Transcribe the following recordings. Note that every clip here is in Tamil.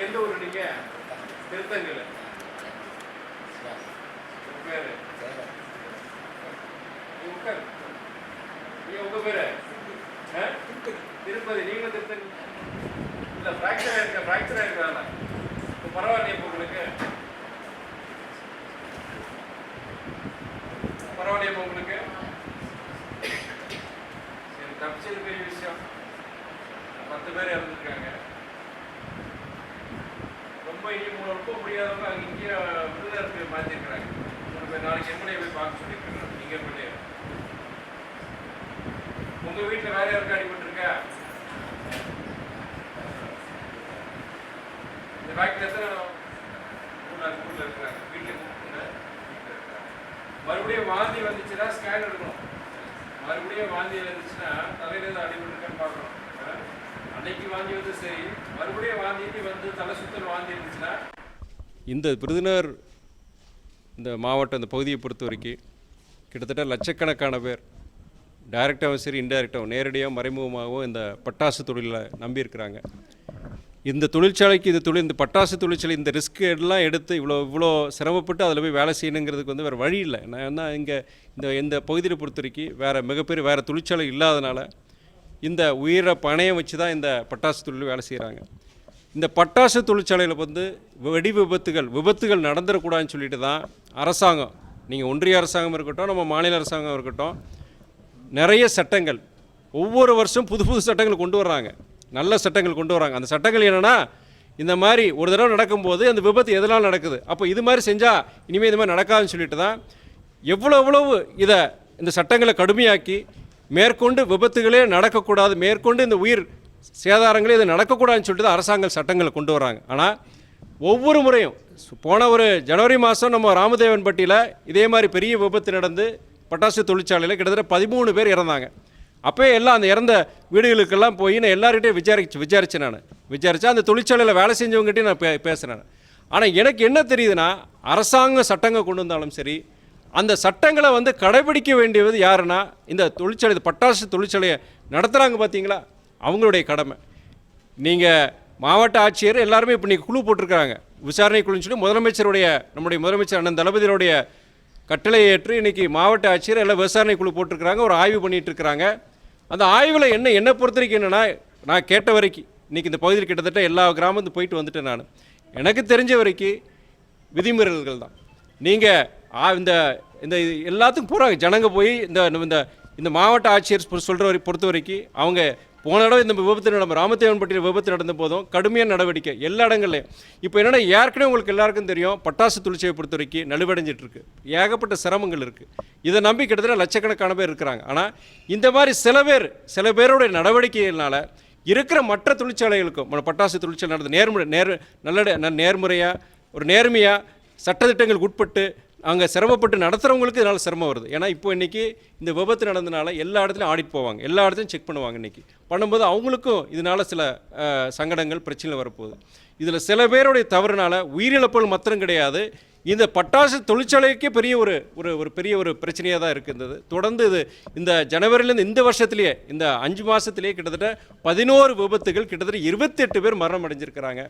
எந்த ஊர் நீங்க? திருத்தங்கல். பேரு உங்க பேரு திருப்பதி. நீங்க திருத்தங்கல் இல்ல? ஃப்ராக்சர் ஆயிருக்காங்க. பரவாயில்லையே உங்களுக்கு? பரவாயில்லையே உங்களுக்கு? சரி, தப்பிச்சது பெரிய விஷயம். 10 பேர் இறந்துருக்காங்க. ரொம்ப முடியாதவங்க அங்கே இங்கேயே விருதுக்கு மாற்றிருக்கிறாங்க. 3 பேர் நாளைக்கு எம்எல்ஏ போய் பார்க்க சொல்லியிருக்காங்க. நீங்கள் எம்எல்ஏ உங்கள் வீட்டில் வேற யாருக்கு அடிபட்டுருக்கா? இந்த ஃபேக்டரி எத்தனை ஊரில் இருக்கிறாங்க? வீட்டில் மறுபடியும் வாந்தி வந்துச்சுன்னா ஸ்கேன் எடுக்கணும். மறுபடியும் வாந்தி வந்துச்சுன்னா தலையிலேருந்து அடிபட்டுருக்கான்னு பார்க்கணும். அன்னைக்கு வாந்தி வந்து சரி, மறுபடியும் வாந்திட்டு வந்து தலை சுத்தல் வாந்தி இருந்துச்சுன்னா. இந்த விருதுநகர் இந்த மாவட்டம் இந்த பகுதியை பொறுத்த வரைக்கும் கிட்டத்தட்ட லட்சக்கணக்கான பேர் டைரெக்டாகவும் சரி இன்டைரக்டாகவும் நேரடியாக மறைமுகமாகவும் இந்த பட்டாசு தொழிலை நம்பியிருக்கிறாங்க. இந்த தொழிற்சாலைக்கு இந்த பட்டாசு தொழிற்சாலை இந்த ரிஸ்க் எல்லாம் எடுத்து இவ்வளோ சிரமப்பட்டு அதில் போய் வேலை செய்யணுங்கிறதுக்கு வந்து வேறு வழி இல்லை. ஏன்னா இங்கே இந்த பகுதியை பொறுத்த வரைக்கும் வேறு தொழிற்சாலை இல்லாதனால இந்த உயிரை பணையம் வச்சு தான் இந்த பட்டாசு தொழில் வேலை செய்கிறாங்க. இந்த பட்டாசு தொழிற்சாலையில் வந்து வெடி விபத்துகள் நடந்துடக்கூடாதுன்னு சொல்லிட்டு தான் அரசாங்கம், நீங்கள் ஒன்றிய அரசாங்கம் இருக்கட்டும், நம்ம மாநில அரசாங்கம் இருக்கட்டும், நிறைய சட்டங்கள் ஒவ்வொரு வருஷம் புது சட்டங்கள் கொண்டு வர்றாங்க. நல்ல சட்டங்கள் கொண்டு வராங்க. அந்த சட்டங்கள் என்னென்னா, இந்த மாதிரி ஒரு தடவை நடக்கும்போது அந்த விபத்து எதனால் நடக்குது, அப்போ இது மாதிரி செஞ்சால் இனிமேல் இது மாதிரி நடக்காதுன்னு சொல்லிட்டு தான் எவ்வளவு இந்த சட்டங்களை கடுமையாக்கி மேற்கொண்டு விபத்துகளே நடக்கக்கூடாது, மேற்கொண்டு இந்த உயிர் சேதாரங்களே இது நடக்கக்கூடாதுன்னு சொல்லிட்டு தான் அரசாங்கம் சட்டங்களை கொண்டு வராங்க. ஆனால் ஒவ்வொரு முறையும் போன ஒரு ஜனவரி மாதம் நம்ம ராமதேவன்பட்டியில் இதே மாதிரி பெரிய விபத்து நடந்து பட்டாசு தொழிற்சாலையில் கிட்டத்தட்ட 13 பேர் இறந்தாங்க. அப்போயே எல்லாம் அந்த இறந்த வீடுகளுக்கெல்லாம் போய் நான் எல்லார்கிட்டையும் விசாரித்தேன். அந்த தொழிற்சாலையில் வேலை செஞ்சவங்ககிட்டையும் நான் பேசுகிறேன். ஆனால் எனக்கு என்ன தெரியுதுன்னா, அரசாங்க சட்டங்கள் கொண்டு வந்தாலும் சரி, அந்த சட்டங்களை வந்து கடைபிடிக்க வேண்டியது யாருன்னா இந்த தொழிற்சாலை, பட்டாசு தொழிற்சாலையை நடத்துகிறாங்க பார்த்தீங்களா, அவங்களுடைய கடமை. நீங்கள் மாவட்ட ஆட்சியர் எல்லாருமே இப்போ நீங்கள் குழு போட்டிருக்கிறாங்க, விசாரணை குழுன்னு சொல்லி நம்முடைய முதலமைச்சர் அண்ணன் தளபதியோடைய கட்டளை ஏற்று இன்றைக்கி மாவட்ட ஆட்சியர் எல்லாம் விசாரணை குழு போட்டிருக்கிறாங்க, ஒரு ஆய்வு பண்ணிகிட்டு இருக்கிறாங்க. அந்த ஆய்வில் என்னை பொறுத்த வரைக்கும் என்னென்னா, நான் கேட்ட வரைக்கும் இன்றைக்கி இந்த பகுதியில் கிட்டத்தட்ட எல்லா கிராமத்துக்கும் போயிட்டு வந்துட்டேன். நான் எனக்கு தெரிஞ்ச வரைக்கும் விதிமீறல்கள் தான். நீங்கள் இந்த எல்லாத்துக்கும் போகிறாங்க ஜனங்க போய் இந்த மாவட்ட ஆட்சியர் பொறுத்த வரைக்கும் அவங்க போன இடம் இந்த விபத்து ராமதேவன்பட்டியில் விபத்து நடந்த போதும் கடுமையான நடவடிக்கை எல்லா இடங்கள்லையும். இப்போ என்னென்னா, ஏற்கனவே உங்களுக்கு எல்லாருக்கும் தெரியும், பட்டாசு தொழிற்சாலை பொறுத்த வரைக்கும் நலிவடைஞ்சிட்டு இருக்கு, ஏகப்பட்ட சிரமங்கள் இருக்குது. இதை நம்பி கிட்டத்தட்ட லட்சக்கணக்கான பேர் இருக்கிறாங்க. ஆனால் இந்த மாதிரி சில பேருடைய நடவடிக்கைகள்னால இருக்கிற மற்ற தொழிற்சாலைகளுக்கும் பட்டாசு தொழிற்சாலை நடந்த நேர்மையாக சட்டத்திட்டங்களுக்கு உட்பட்டு அங்கே சிரமப்பட்டு நடத்துகிறவங்களுக்கு இதனால் சிரமம் வருது. ஏன்னா இப்போ இன்றைக்கி இந்த விபத்து நடந்தனால எல்லா இடத்துலையும் ஆடிட் போவாங்க, எல்லா இடத்துலையும் செக் பண்ணுவாங்க. இன்றைக்கி பண்ணும்போது அவங்களுக்கும் இதனால் சில சங்கடங்கள் பிரச்சனை வரப்போகுது. இதில் சில பேருடைய தவறுனால உயிரிழப்புகள் மாத்திரம் கிடையாது, இந்த பட்டாசு தொழிற்சாலைக்கே பெரிய ஒரு பிரச்சனையாக தான் இருக்குது. தொடர்ந்து இந்த ஜனவரியிலேருந்து இந்த வருஷத்துலேயே இந்த 5 மாதத்துலேயே கிட்டத்தட்ட 11 விபத்துகள், கிட்டத்தட்ட 28 பேர் மரணம் அடைஞ்சிருக்கிறாங்க.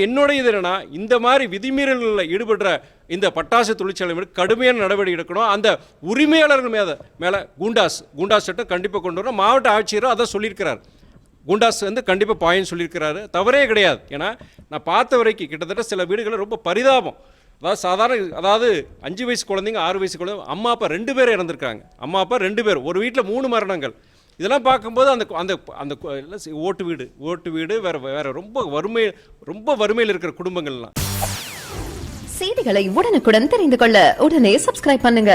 என்னுடைய இது என்னென்னா, இந்த மாதிரி விதிமீறல்களில் ஈடுபடுற இந்த பட்டாசு தொழிற்சாலை மீது கடுமையான நடவடிக்கை எடுக்கணும். அந்த உரிமையாளர்கள் மேலே குண்டாஸ் சட்டம் கண்டிப்பாக கொண்டு வரணும். மாவட்ட ஆட்சியரும் அதை சொல்லியிருக்கிறார். குண்டாஸ் வந்து கண்டிப்பாக பாயின்னு சொல்லியிருக்கிறாரு, தவறே கிடையாது. ஏன்னா நான் பார்த்த வரைக்கும் கிட்டத்தட்ட சில வீடுகளில் ரொம்ப பரிதாபம். அதாவது 5 வயசு குழந்தைங்க, 6 வயசு குழந்தைங்க, அம்மா அப்பா 2 பேர் இறந்துருக்காங்க. அம்மா அப்பா 2 பேர், ஒரு வீட்டில் 3 மரணங்கள். இதெல்லாம் பார்க்கும்போது அந்த ஓட்டு வீடு வேற ரொம்ப வறுமையில் இருக்கிற குடும்பங்கள்லாம். செய்திகளை உடனுக்குடன் தெரிந்து கொள்ள உடனே சப்ஸ்கிரைப் பண்ணுங்க.